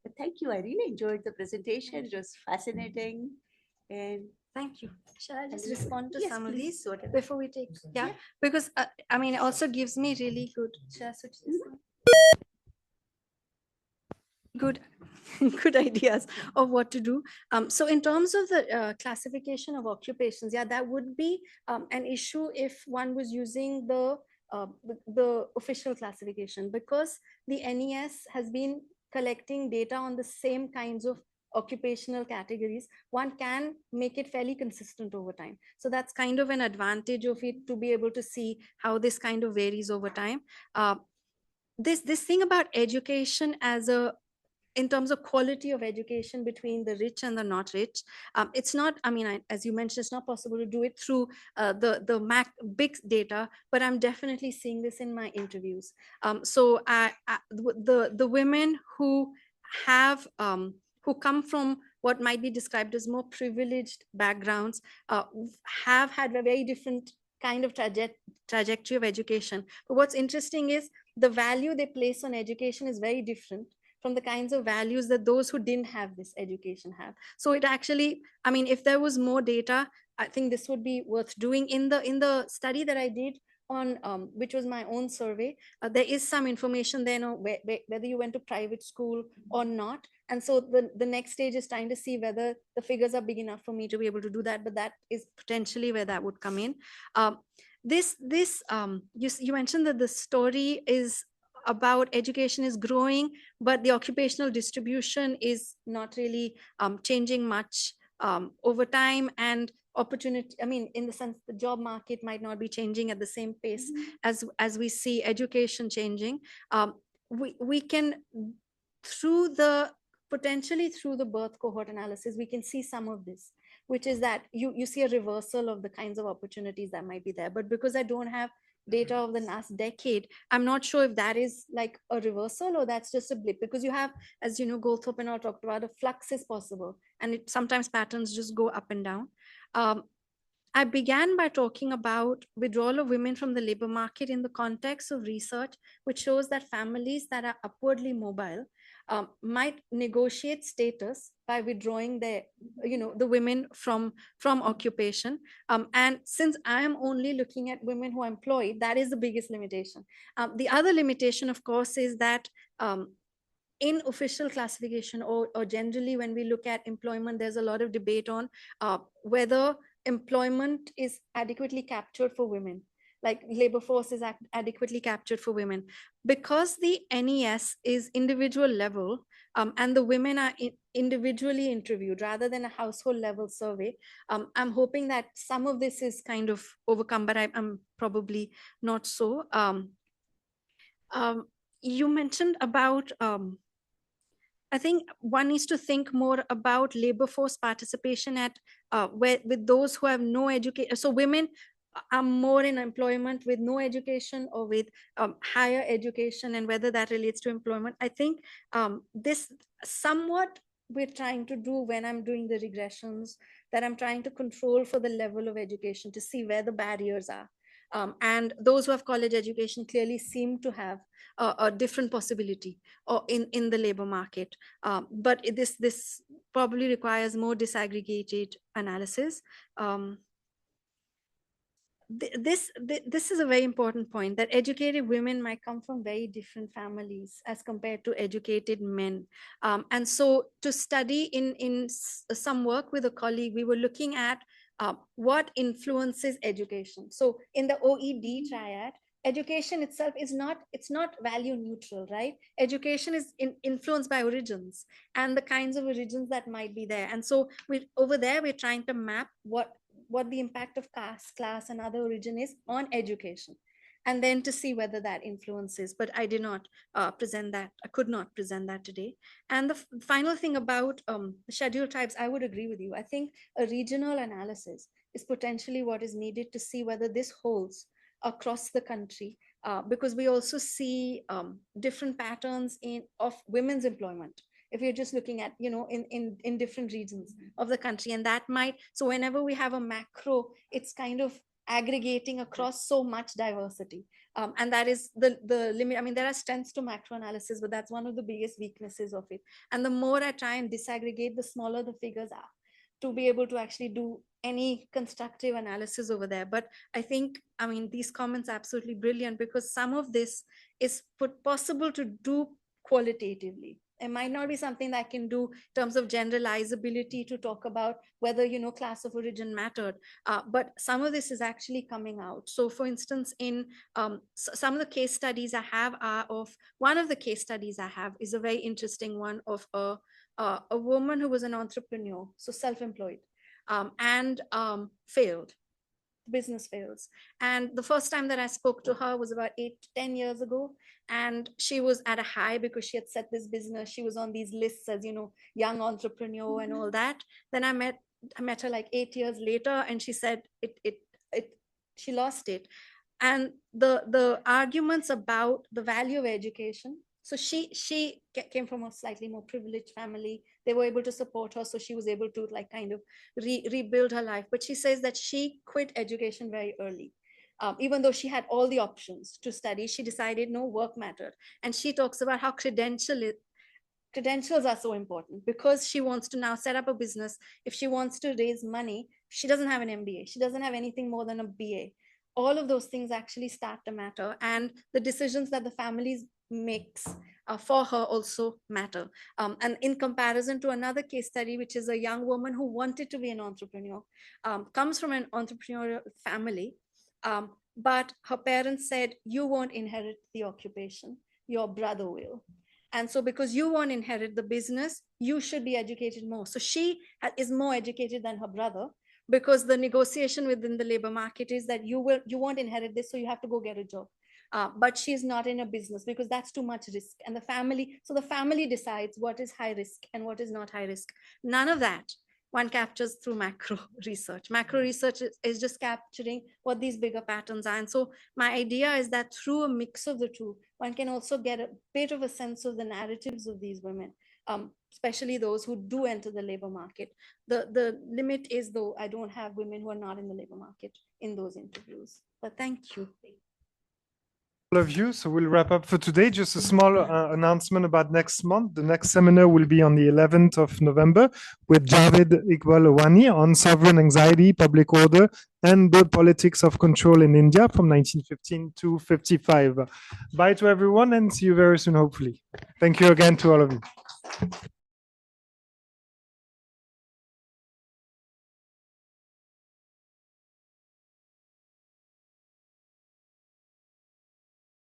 Speaker 3: But thank you. I really enjoyed the presentation. It was fascinating. And
Speaker 2: thank you. Shall I just respond to
Speaker 3: yes,
Speaker 2: some
Speaker 3: please,
Speaker 2: of these before we take? Yeah, because I mean, it also gives me really good. Shall I switch this on? Good good ideas of what to do. So in terms of the classification of occupations, yeah, that would be an issue if one was using the official classification, because the NES has been collecting data on the same kinds of occupational categories. One can make it fairly consistent over time. So that's kind of an advantage of it, to be able to see how this kind of varies over time. This thing about education as in terms of quality of education between the rich and the not rich, it's not, I mean, as you mentioned, it's not possible to do it through the big data, but I'm definitely seeing this in my interviews. So the women who have who come from what might be described as more privileged backgrounds have had a very different kind of trajectory of education. But what's interesting is the value they place on education is very different from the kinds of values that those who didn't have this education have. So it actually, I mean, if there was more data, I think this would be worth doing. In the study that I did on which was my own survey, there is some information there, whether you went to private school or not. And so the next stage is trying to see whether the figures are big enough for me to be able to do that, but that is potentially where that would come in. You mentioned that the story is about education is growing, but the occupational distribution is not really changing much over time. And opportunity, I mean, in the sense the job market might not be changing at the same pace as we see education changing. We can, potentially through the birth cohort analysis, we can see some of this, which is that you see a reversal of the kinds of opportunities that might be there. But because I don't have data of the last decade, I'm not sure if that is like a reversal or that's just a blip, because you have, as you know, Goldthorpe and I talked about, a flux is possible, and sometimes patterns just go up and down. I began by talking about withdrawal of women from the labor market in the context of research, which shows that families that are upwardly mobile might negotiate status by withdrawing their, the women from occupation. And since I am only looking at women who are employed, that is the biggest limitation. The other limitation, of course, is that in official classification or generally when we look at employment, there's a lot of debate on whether employment is adequately captured for women, like labor force is adequately captured for women. Because the NES is individual level and the women are individually interviewed rather than a household level survey, I'm hoping that some of this is kind of overcome, but I'm probably not so. You mentioned about I think one needs to think more about labor force participation at where with those who have no education. So women are more in employment with no education or with higher education, and whether that relates to employment. I think this somewhat we're trying to do when I'm doing the regressions, that I'm trying to control for the level of education to see where the barriers are. And those who have college education clearly seem to have a different possibility or in the labor market. But this probably requires more disaggregated analysis. This is a very important point, that educated women might come from very different families as compared to educated men. And so to study in some work with a colleague, we were looking at what influences education. So in the OED triad, education itself is not, it's not value neutral, right? Education is influenced by origins and the kinds of origins that might be there. And so we over there, we're trying to map what the impact of caste, class, and other origin is on education, and then to see whether that influences. But I did not present that. I could not present that today. And the final thing about scheduled tribes, I would agree with you. I think a regional analysis is potentially what is needed to see whether this holds across the country, because we also see different patterns of women's employment if you're just looking at, in different regions of the country. And that might, so whenever we have a macro, it's kind of aggregating across so much diversity. And that is the limit. I mean, there are strengths to macro analysis, but that's one of the biggest weaknesses of it. And the more I try and disaggregate, the smaller the figures are to be able to actually do any constructive analysis over there. But I think, I mean, these comments are absolutely brilliant, because some of this is possible to do qualitatively. It might not be something that I can do in terms of generalizability to talk about whether, class of origin mattered. But some of this is actually coming out. So for instance, in some of the case studies I have are of, one of the case studies I have is a very interesting one of a woman who was an entrepreneur, so self-employed, and failed. Business fails. And the first time that I spoke to her was about 8 to 10 years ago. And she was at a high because she had set this business. She was on these lists as, young entrepreneur and all that. Then I met her like 8 years later, and she said she lost it. And the arguments about the value of education. So she came from a slightly more privileged family. They were able to support her, so she was able to like kind of rebuild her life. But she says that she quit education very early. Even though she had all the options to study, she decided no, work mattered. And she talks about how credentials are so important, because she wants to now set up a business. If she wants to raise money, she doesn't have an MBA. She doesn't have anything more than a BA. All of those things actually start to matter. And the decisions that the families makes for her also matter. And in comparison to another case study, which is a young woman who wanted to be an entrepreneur, comes from an entrepreneurial family, but her parents said, you won't inherit the occupation, your brother will. And so because you won't inherit the business, you should be educated more. So she is more educated than her brother, because the negotiation within the labor market is that you won't inherit this, so you have to go get a job. But she's not in a business because that's too much risk. And the family decides what is high risk and what is not high risk. None of that one captures through macro research. Macro research is just capturing what these bigger patterns are. And so my idea is that through a mix of the two, one can also get a bit of a sense of the narratives of these women. especially those who do enter the labor market. The limit is, though, I don't have women who are not in the labor market in those interviews. But thank you.
Speaker 1: All of you. So we'll wrap up for today. Just a small announcement about next month. The next seminar will be on the 11th of November with Vaid on sovereign anxiety, public order, and the politics of control in India from 1915 to 55. Bye to everyone and see you very soon, hopefully. Thank you again to all of you.